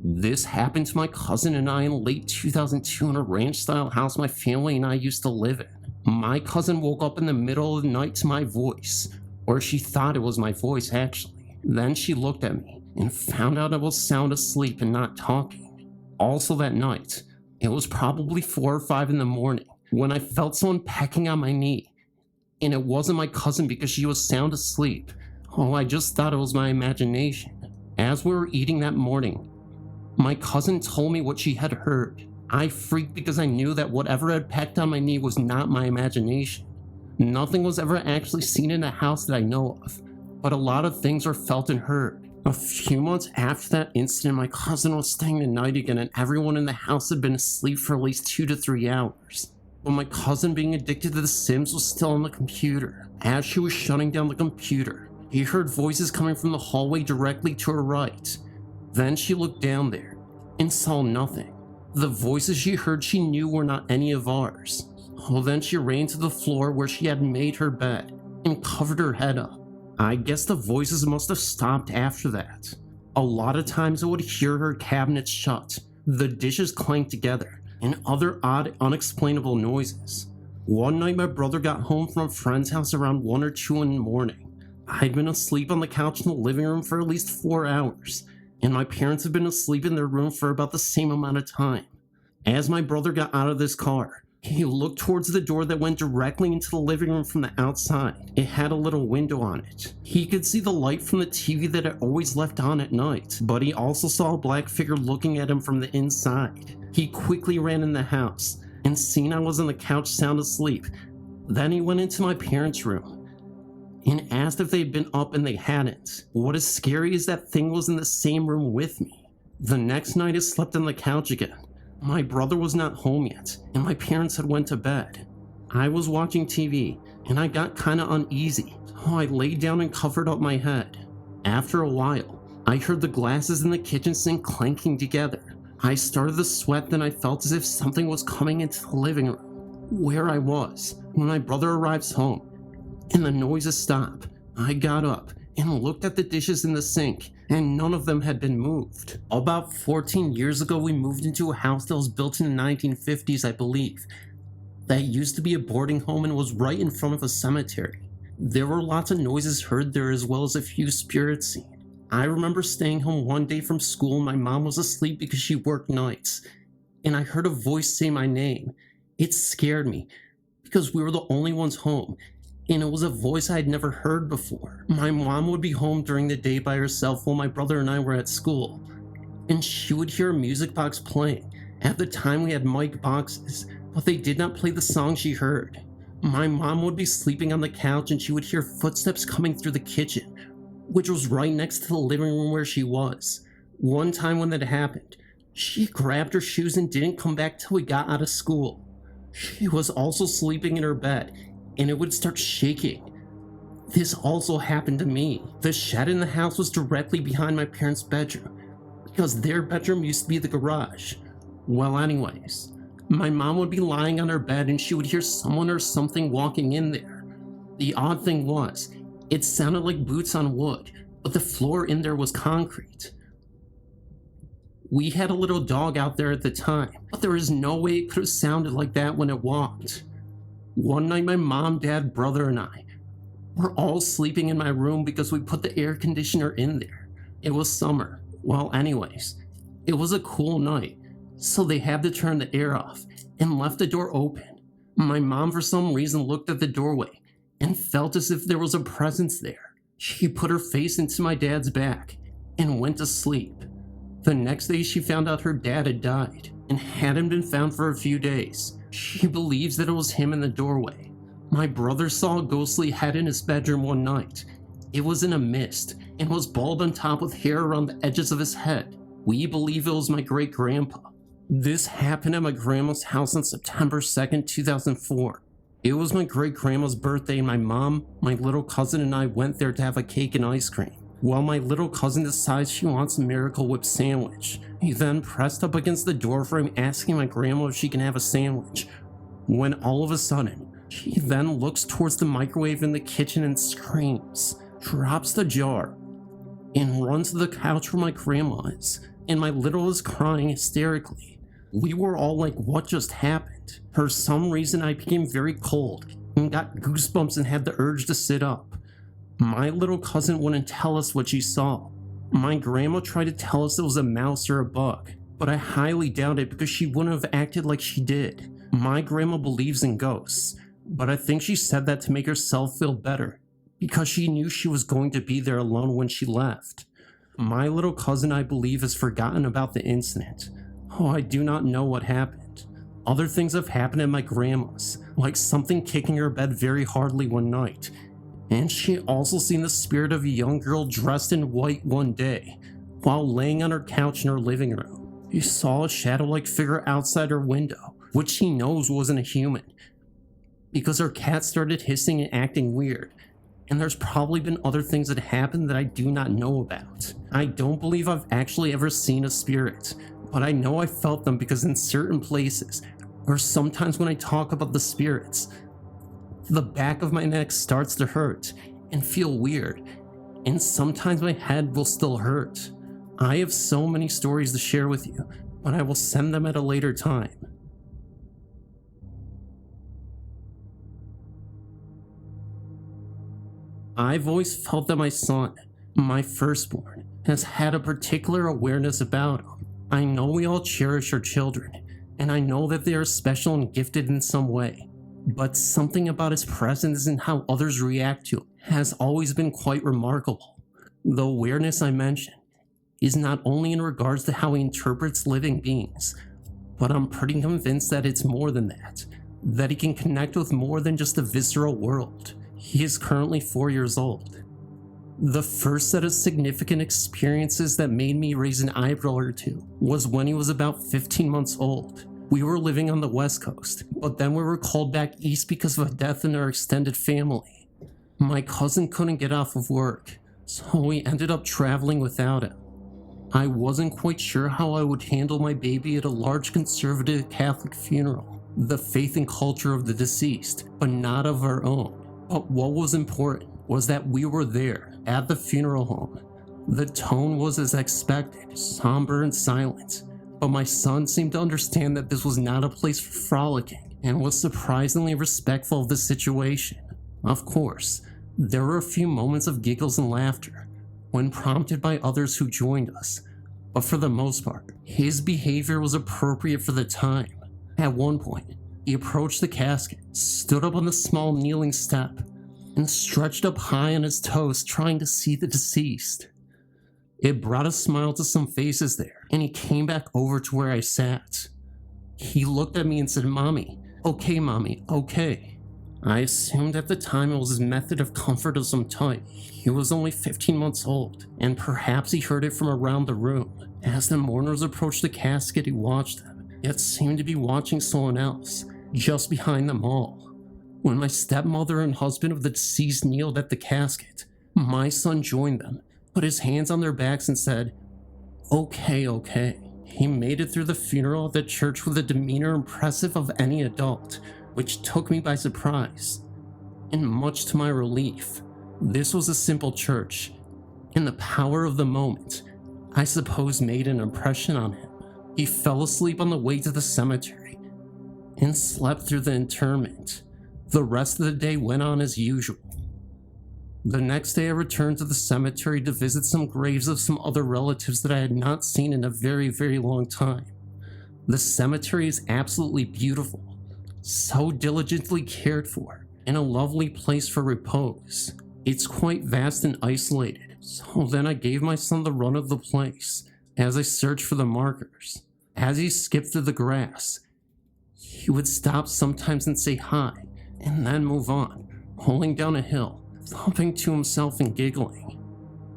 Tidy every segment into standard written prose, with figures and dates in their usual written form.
This happened to my cousin and I in late 2002 in a ranch-style house my family and I used to live in. My cousin woke up in the middle of the night to my voice, or she thought it was my voice actually. Then she looked at me and found out I was sound asleep and not talking. Also that night, it was probably 4 or 5 in the morning when I felt someone pecking on my knee. And it wasn't my cousin because she was sound asleep. Oh, I just thought it was my imagination. As we were eating that morning, my cousin told me what she had heard. I freaked because I knew that whatever had pecked on my knee was not my imagination. Nothing was ever actually seen in the house that I know of, but a lot of things were felt and heard. A few months after that incident, my cousin was staying the night again and everyone in the house had been asleep for at least 2 to 3 hours. But my cousin, being addicted to The Sims, was still on the computer. As she was shutting down the computer, he heard voices coming from the hallway directly to her right. Then she looked down there and saw nothing. The voices she heard she knew were not any of ours. Well, then she ran to the floor where she had made her bed and covered her head up. I guess the voices must have stopped after that. A lot of times I would hear her cabinets shut, the dishes clank together, and other odd, unexplainable noises. One night my brother got home from a friend's house around 1 or 2 in the morning. I'd been asleep on the couch in the living room for at least 4 hours, and my parents had been asleep in their room for about the same amount of time. As my brother got out of this car, he looked towards the door that went directly into the living room from the outside. It had a little window on it. He could see the light from the TV that it always left on at night, but he also saw a black figure looking at him from the inside. He quickly ran in the house, and seeing I was on the couch sound asleep, then he went into my parents' room and asked if they'd been up, and they hadn't. What is scary is that thing was in the same room with me. The next night I slept on the couch again. My brother was not home yet, and my parents had went to bed. I was watching TV, and I got kinda uneasy, so I laid down and covered up my head. After a while, I heard the glasses in the kitchen sink clanking together. I started to sweat, then I felt as if something was coming into the living room, where I was, when my brother arrives home, and the noises stopped. I got up and looked at the dishes in the sink, and none of them had been moved. About 14 years ago, we moved into a house that was built in the 1950s, I believe, that used to be a boarding home and was right in front of a cemetery. There were lots of noises heard there as well as a few spirits seen. I remember staying home one day from school and my mom was asleep because she worked nights, and I heard a voice say my name. It scared me because we were the only ones home, and it was a voice I had never heard before. My mom would be home during the day by herself while my brother and I were at school, and she would hear a music box playing. At the time we had mic boxes, but they did not play the song she heard. My mom would be sleeping on the couch and she would hear footsteps coming through the kitchen, which was right next to the living room where she was. One time when that happened, she grabbed her shoes and didn't come back till we got out of school. She was also sleeping in her bed, and it would start shaking. This also happened to me. The shed in the house was directly behind my parents' bedroom, because their bedroom used to be the garage. Well, anyways, my mom would be lying on her bed and she would hear someone or something walking in there. The odd thing was, it sounded like boots on wood, but the floor in there was concrete. We had a little dog out there at the time, but there is no way it could have sounded like that when it walked. One night my mom, dad, brother, and I were all sleeping in my room because we put the air conditioner in there. It was summer. Well, anyways, it was a cool night, so they had to turn the air off and left the door open. My mom, for some reason, looked at the doorway and felt as if there was a presence there. She put her face into my dad's back and went to sleep. The next day she found out her dad had died and hadn't been found for a few days. She believes that it was him in the doorway. My brother saw a ghostly head in his bedroom one night. It was in a mist and was bald on top with hair around the edges of his head. We believe it was my great-grandpa. This happened at my grandma's house on September 2nd, 2004. It was my great-grandma's birthday and my mom, my little cousin, and I went there to have a cake and ice cream. While my little cousin decides she wants a Miracle Whip sandwich, he then pressed up against the door frame asking my grandma if she can have a sandwich, when all of a sudden, She then looks towards the microwave in the kitchen and screams, drops the jar, and runs to the couch where my grandma is, and my little is crying hysterically. We were all like, what just happened? For some reason I became very cold and got goosebumps and had the urge to sit up. My little cousin wouldn't tell us what she saw. My grandma tried to tell us it was a mouse or a bug, but I highly doubt it because she wouldn't have acted like she did. My grandma believes in ghosts, but I think she said that to make herself feel better because she knew she was going to be there alone when she left. My little cousin, I believe, has forgotten about the incident. Oh, I do not know what happened. Other things have happened at my grandma's, like something kicking her bed very hardly one night. And she also seen the spirit of a young girl dressed in white one day, while laying on her couch in her living room. She saw a shadow-like figure outside her window, which she knows wasn't a human, because her cat started hissing and acting weird. And there's probably been other things that happened that I do not know about. I don't believe I've actually ever seen a spirit, but I know I felt them because in certain places, or sometimes when I talk about the spirits, the back of my neck starts to hurt and feel weird, and sometimes my head will still hurt. I have so many stories to share with you, but I will send them at a later time. I've always felt that my son, my firstborn, has had a particular awareness about him. I know we all cherish our children, and I know that they are special and gifted in some way, but something about his presence and how others react to it has always been quite remarkable. The awareness I mention is not only in regards to how he interprets living beings, but I'm pretty convinced that it's more than that he can connect with more than just the visceral world. He is currently 4 years old. The first set of significant experiences that made me raise an eyebrow or two was when he was about 15 months old. We were living on the West Coast, but then we were called back east because of a death in our extended family. My cousin couldn't get off of work, so we ended up traveling without him. I wasn't quite sure how I would handle my baby at a large conservative Catholic funeral, the faith and culture of the deceased, but not of our own. But what was important was that we were there at the funeral home. The tone was as expected, somber and silent, but my son seemed to understand that this was not a place for frolicking and was surprisingly respectful of the situation. Of course, there were a few moments of giggles and laughter when prompted by others who joined us, but for the most part, his behavior was appropriate for the time. At one point, he approached the casket, stood up on the small kneeling step, and stretched up high on his toes trying to see the deceased. It brought a smile to some faces there, and he came back over to where I sat. He looked at me and said, "Mommy, okay." I assumed at the time it was his method of comfort of some type. He was only 15 months old, and perhaps he heard it from around the room. As the mourners approached the casket, he watched them, yet seemed to be watching someone else, just behind them all. When my stepmother and husband of the deceased kneeled at the casket, my son joined them, put his hands on their backs and said, okay. He made it through the funeral at the church with a demeanor impressive of any adult, which took me by surprise. And much to my relief, this was a simple church, and the power of the moment, I suppose, made an impression on him. He fell asleep on the way to the cemetery and slept through the interment. The rest of the day went on as usual. The next day I returned to the cemetery to visit some graves of some other relatives that I had not seen in a very, very long time. The cemetery is absolutely beautiful, so diligently cared for, and a lovely place for repose. It's quite vast and isolated, so then I gave my son the run of the place as I searched for the markers. As he skipped through the grass, he would stop sometimes and say hi, and then move on, rolling down a hill, thumping to himself and giggling.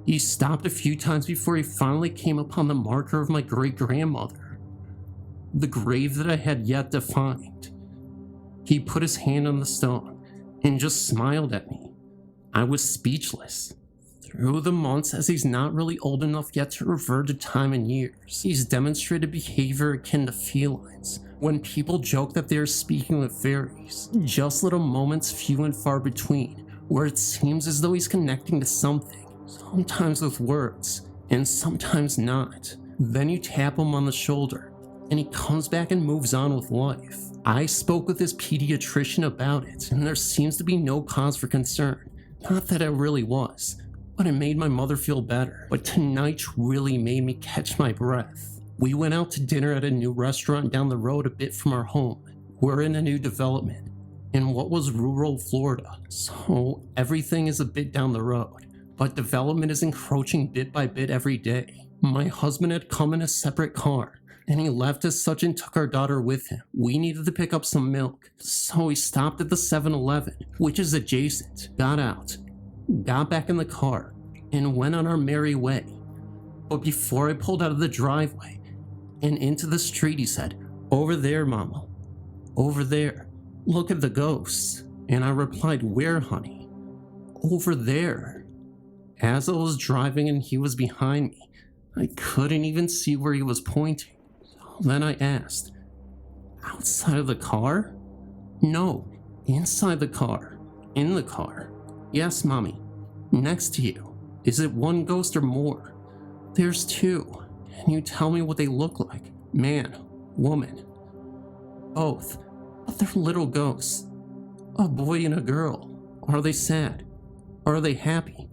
He stopped a few times before he finally came upon the marker of my great-grandmother, the grave that I had yet to find. He put his hand on the stone and just smiled at me. I was speechless. Through the months, as he's not really old enough yet to revert to time and years, he's demonstrated behavior akin to felines. When people joke that they are speaking with fairies, just little moments few and far between, where it seems as though he's connecting to something, sometimes with words, and sometimes not. Then you tap him on the shoulder, and he comes back and moves on with life. I spoke with his pediatrician about it, and there seems to be no cause for concern. Not that it really was, but it made my mother feel better. But tonight really made me catch my breath. We went out to dinner at a new restaurant down the road a bit from our home. We're in a new development in what was rural Florida, so everything is a bit down the road, but development is encroaching bit by bit every day. My husband had come in a separate car, and he left as such and took our daughter with him. We needed to pick up some milk, so we stopped at the 7-Eleven, which is adjacent, got out, got back in the car, and went on our merry way. But before I pulled out of the driveway and into the street, he said, "Over there, Mama, over there. Look at the ghosts." And I replied, "Where, honey?" "Over there." As I was driving and he was behind me, I couldn't even see where he was pointing. So then I asked, "Outside of the car?" "No, inside the car." "In the car?" "Yes, Mommy. Next to you." "Is it one ghost or more?" "There's two." "Can you tell me what they look like? Man, woman?" "Both, but they're little ghosts. A boy and a girl." "Are they sad? Are they happy?"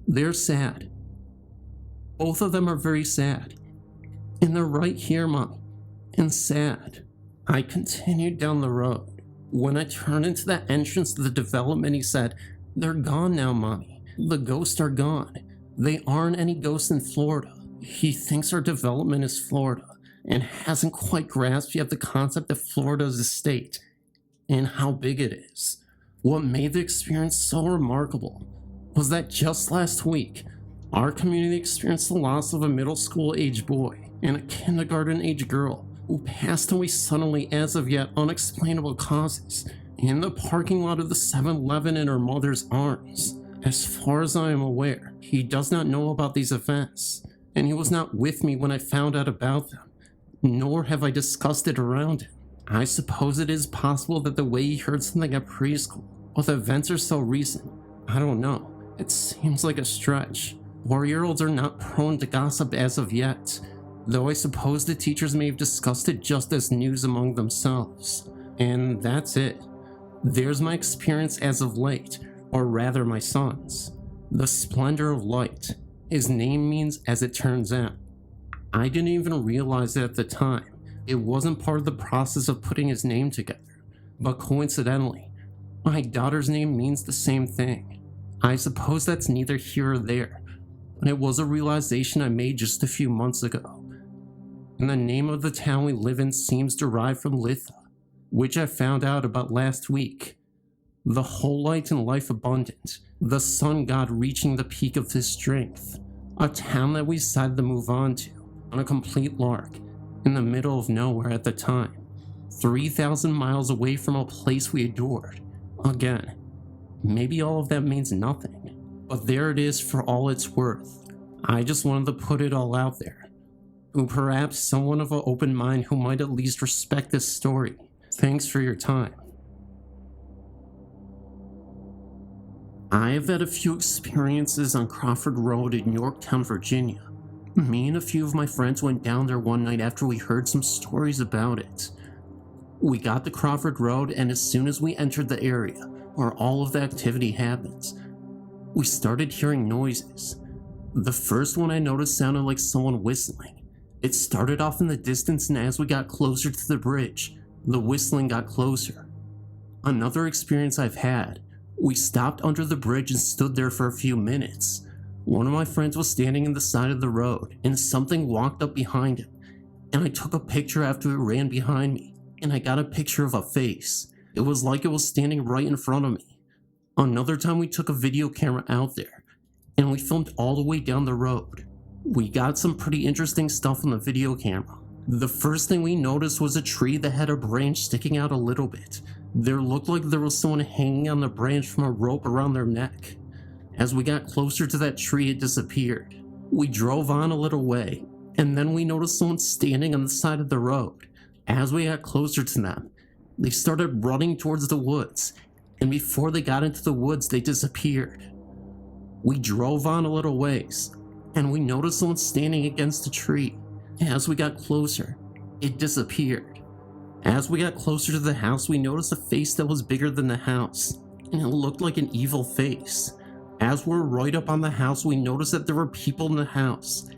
"They're sad. Both of them are very sad. And they're right here, Mommy. And sad." I continued down the road. When I turned into the entrance to the development, he said, "They're gone now, Mommy. The ghosts are gone. They aren't any ghosts in Florida." He thinks our development is Florida and hasn't quite grasped yet the concept of Florida as a state and how big it is. What made the experience so remarkable was that just last week, our community experienced the loss of a middle school age boy and a kindergarten age girl who passed away suddenly as of yet unexplainable causes in the parking lot of the 7-Eleven in her mother's arms. As far as I am aware, he does not know about these events, and he was not with me when I found out about them, nor have I discussed it around him. I suppose it is possible that the way he heard something at preschool, but the events are so recent, I don't know. It seems like a stretch. 4-year-olds are not prone to gossip as of yet, though I suppose the teachers may have discussed it just as news among themselves. And that's it. There's my experience as of late, or rather my son's. The Splendor of Light. His name means "as it turns out." I didn't even realize it at the time. It wasn't part of the process of putting his name together. But coincidentally, my daughter's name means the same thing. I suppose that's neither here or there, but it was a realization I made just a few months ago. And the name of the town we live in seems derived from Litha, which I found out about last week. The whole light and life abundant, the sun god reaching the peak of his strength. A town that we decided to move on to, on a complete lark, in the middle of nowhere at the time. 3,000 miles away from a place we adored. Again, maybe all of that means nothing, but there it is for all it's worth. I just wanted to put it all out there. Who perhaps someone of an open mind who might at least respect this story. Thanks for your time. I have had a few experiences on Crawford Road in Yorktown, Virginia. Me and a few of my friends went down there one night after we heard some stories about it. We got to Crawford Road, and as soon as we entered the area where all of the activity happens, we started hearing noises. The first one I noticed sounded like someone whistling. It started off in the distance, and as we got closer to the bridge, the whistling got closer. Another experience I've had, we stopped under the bridge and stood there for a few minutes. One of my friends was standing in the side of the road, and something walked up behind him, and I took a picture after it ran behind me, and I got a picture of a face. It was like it was standing right in front of me. Another time we took a video camera out there, and we filmed all the way down the road. We got some pretty interesting stuff on the video camera. The first thing we noticed was a tree that had a branch sticking out a little bit. There looked like there was someone hanging on the branch from a rope around their neck. As we got closer to that tree, it disappeared. We drove on a little way, and then we noticed someone standing on the side of the road. As we got closer to them, they started running towards the woods, and before they got into the woods, they disappeared. We drove on a little ways, and we noticed someone standing against a tree. As we got closer, it disappeared. As we got closer to the house, we noticed a face that was bigger than the house, and it looked like an evil face. As we were right up on the house, we noticed that there were people in the house,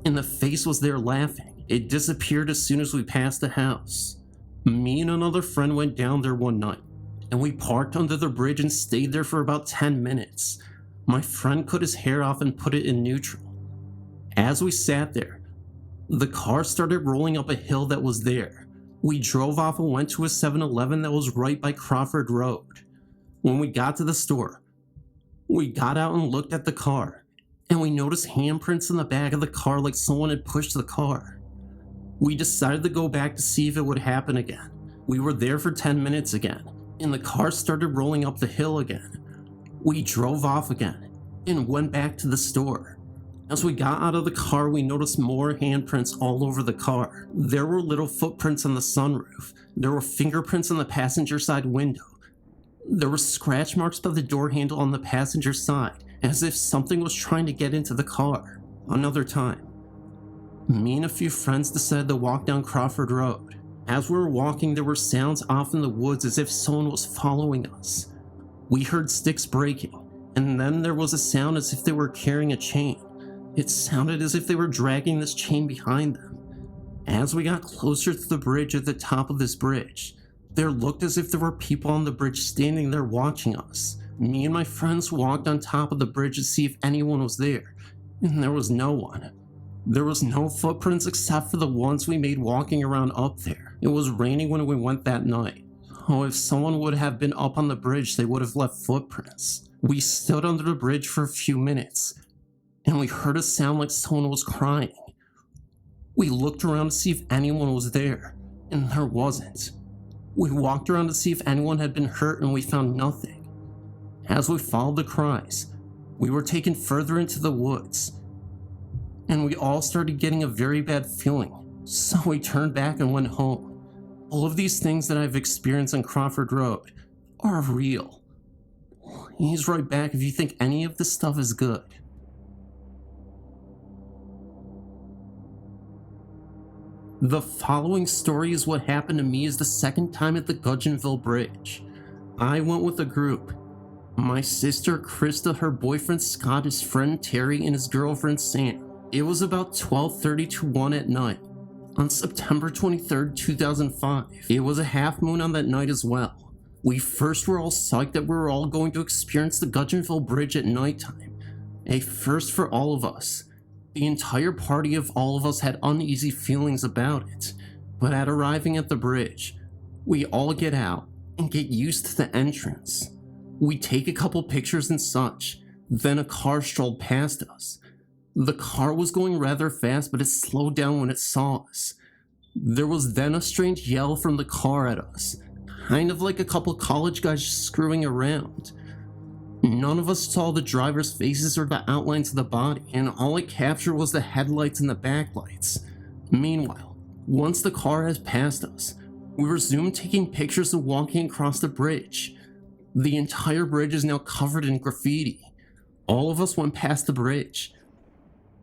and the face was there laughing. It disappeared as soon as we passed the house. Me and another friend went down there one night, and we parked under the bridge and stayed there for about 10 minutes. My friend cut his hair off and put it in neutral. As we sat there, the car started rolling up a hill that was there. We drove off and went to a 7-Eleven that was right by Crawford Road. When we got to the store, we got out and looked at the car, and we noticed handprints in the back of the car like someone had pushed the car. We decided to go back to see if it would happen again. We were there for 10 minutes again, and the car started rolling up the hill again. We drove off again and went back to the store. As we got out of the car, we noticed more handprints all over the car. There were little footprints on the sunroof. There were fingerprints on the passenger side window. There were scratch marks by the door handle on the passenger side, as if something was trying to get into the car. Another time, me and a few friends decided to walk down Crawford Road. As we were walking, there were sounds off in the woods as if someone was following us. We heard sticks breaking, and then there was a sound as if they were carrying a chain. It sounded as if they were dragging this chain behind them. As we got closer to the bridge at the top of this bridge, there looked as if there were people on the bridge standing there watching us. Me and my friends walked on top of the bridge to see if anyone was there, and there was no one. There was no footprints except for the ones we made walking around up there. It was raining when we went that night. Oh, if someone would have been up on the bridge, they would have left footprints. We stood under the bridge for a few minutes, and we heard a sound like someone was crying. We looked around to see if anyone was there, and there wasn't. We walked around to see if anyone had been hurt, and we found nothing. As we followed the cries, we were taken further into the woods, and we all started getting a very bad feeling, so we turned back and went home. All of these things that I've experienced on Crawford Road are real. Please write back if you think any of this stuff is good. The following story is what happened to me is the second time at the Gonville Bridge. I went with a group. My sister Krista, her boyfriend Scott, his friend Terry, and his girlfriend Sam. It was about 12:30 to 1 at night. On September 23rd, 2005. It was a half moon on that night as well. We first were all psyched that we were all going to experience the Gonville Bridge at nighttime. A first for all of us. The entire party of all of us had uneasy feelings about it, but at arriving at the bridge, we all get out and get used to the entrance. We take a couple pictures and such, then a car strolled past us. The car was going rather fast, but it slowed down when it saw us. There was then a strange yell from the car at us, kind of like a couple college guys just screwing around. None of us saw the driver's faces or the outlines of the body, and all it captured was the headlights and the backlights. Meanwhile, once the car has passed us, we resumed taking pictures and walking across the bridge. The entire bridge is now covered in graffiti. All of us went past the bridge,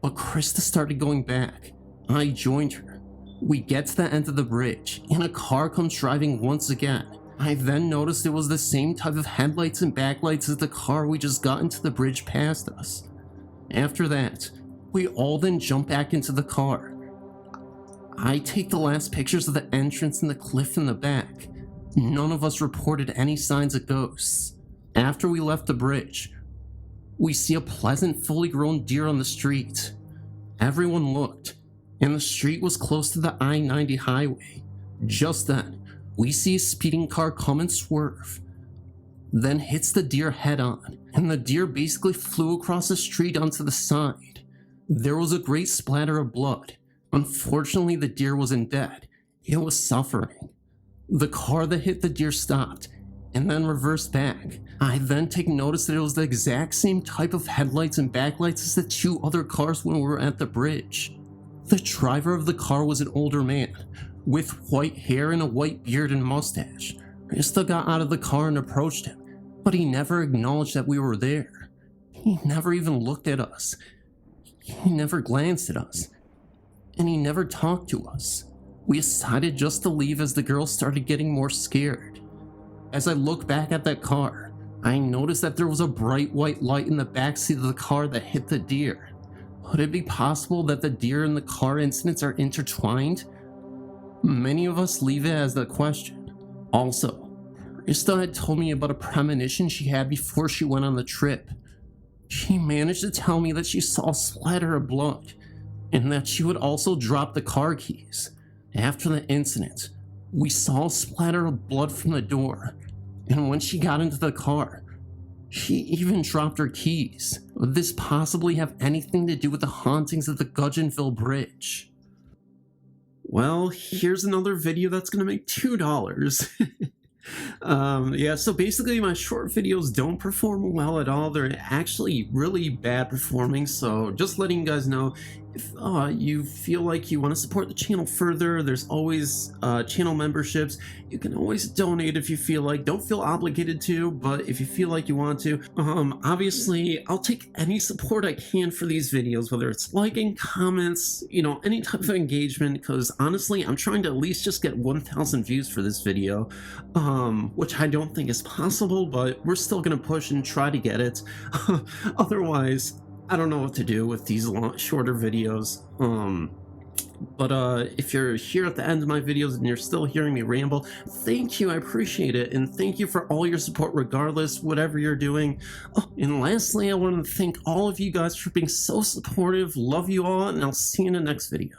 but Krista started going back. I joined her. We get to the end of the bridge, and a car comes driving once again. I then noticed it was the same type of headlights and backlights as the car we just got into the bridge past us. After that, we all then jump back into the car. I take the last pictures of the entrance and the cliff in the back. None of us reported any signs of ghosts. After we left the bridge, we see a pleasant, fully grown deer on the street. Everyone looked, and the street was close to the I-90 highway. Just then, we see a speeding car come and swerve, then hits the deer head on, and the deer basically flew across the street onto the side. There was a great splatter of blood. Unfortunately, the deer wasn't dead. It was suffering. The car that hit the deer stopped, and then reverse back. I then take notice that it was the exact same type of headlights and backlights as the 2 other cars when we were at the bridge. The driver of the car was an older man, with white hair and a white beard and mustache. Rista got out of the car and approached him, but he never acknowledged that we were there. He never even looked at us. He never glanced at us. And he never talked to us. We decided just to leave as the girls started getting more scared. As I look back at that car, I noticed that there was a bright white light in the backseat of the car that hit the deer. Could it be possible that the deer and the car incidents are intertwined? Many of us leave it as the question. Also, Rista had told me about a premonition she had before she went on the trip. She managed to tell me that she saw a splatter of blood, and that she would also drop the car keys. After the incident, we saw a splatter of blood from the door, and when she got into the car, she even dropped her keys. Would this possibly have anything to do with the hauntings of the Gonville Bridge? Well, here's another video that's gonna make $2. Yeah, so basically my short videos don't perform well at all. They're actually really bad performing, so just letting you guys know, if you feel like you want to support the channel further, there's always channel memberships. You can always donate if you feel like. Don't feel obligated to, but if you feel like you want to. Obviously, I'll take any support I can for these videos, whether it's liking, comments, you know, any type of engagement, because honestly, I'm trying to at least just get 1,000 views for this video, which I don't think is possible, but we're still gonna push and try to get it. Otherwise, I don't know what to do with these shorter videos. But if you're here at the end of my videos and you're still hearing me ramble, thank you, I appreciate it, and thank you for all your support regardless, whatever you're doing. Oh, and lastly, I want to thank all of you guys for being so supportive. Love you all, and I'll see you in the next video.